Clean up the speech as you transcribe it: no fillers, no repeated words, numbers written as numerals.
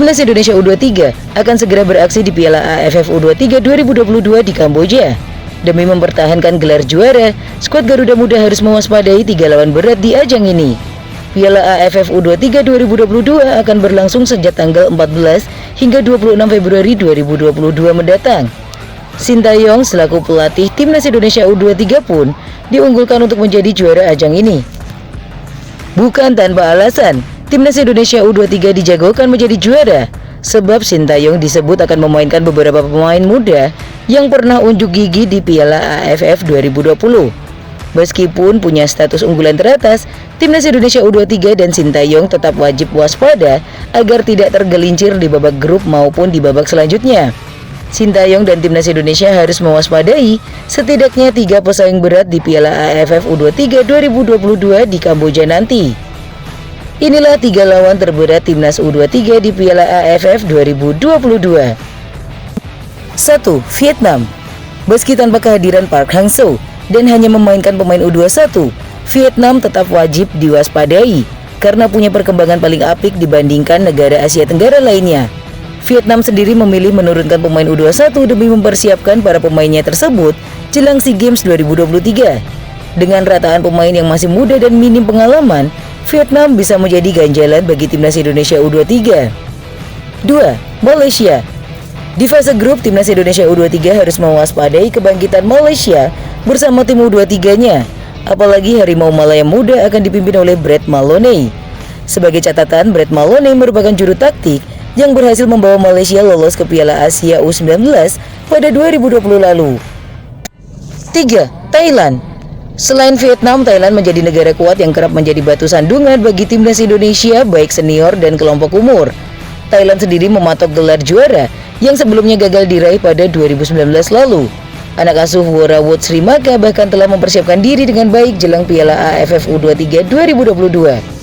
Timnas Indonesia U23 akan segera beraksi di Piala AFF U23 2022 di Kamboja. Demi mempertahankan gelar juara, skuad Garuda Muda harus mewaspadai 3 lawan berat di ajang ini. Piala AFF U23 2022 akan berlangsung sejak tanggal 14 hingga 26 Februari 2022 mendatang. Sintayong selaku pelatih Timnas Indonesia U23 pun diunggulkan untuk menjadi juara ajang ini. Bukan tanpa alasan, Timnas Indonesia U23 dijagokan menjadi juara, sebab Sintayong disebut akan memainkan beberapa pemain muda yang pernah unjuk gigi di Piala AFF 2020. Meskipun punya status unggulan teratas, Timnas Indonesia U23 dan Sintayong tetap wajib waspada agar tidak tergelincir di babak grup maupun di babak selanjutnya. Sintayong dan Timnas Indonesia harus mewaspadai setidaknya 3 pesaing berat di Piala AFF U23 2022 di Kamboja nanti. Inilah 3 lawan terberat Timnas U23 di Piala AFF 2022. 1. Vietnam. Meski tanpa kehadiran Park Hang-seo dan hanya memainkan pemain U21, Vietnam tetap wajib diwaspadai karena punya perkembangan paling apik dibandingkan negara Asia Tenggara lainnya. Vietnam sendiri memilih menurunkan pemain U21 demi mempersiapkan para pemainnya tersebut jelang SEA Games 2023. Dengan rataan pemain yang masih muda dan minim pengalaman, Vietnam bisa menjadi ganjalan bagi Timnas Indonesia U23. 2. Malaysia. Di fase grup, Timnas Indonesia U23 harus mewaspadai kebangkitan Malaysia bersama tim U23-nya. Apalagi Harimau Malaya Muda akan dipimpin oleh Brett Maloney. Sebagai catatan, Brett Maloney merupakan juru taktik yang berhasil membawa Malaysia lolos ke Piala Asia U19 pada 2020 lalu. 3. Thailand. Selain Vietnam, Thailand menjadi negara kuat yang kerap menjadi batu sandungan bagi Timnas Indonesia baik senior dan kelompok umur. Thailand sendiri mematok gelar juara yang sebelumnya gagal diraih pada 2019 lalu. Anak asuh Worawut Sri Maka bahkan telah mempersiapkan diri dengan baik jelang Piala AFF U23 2022.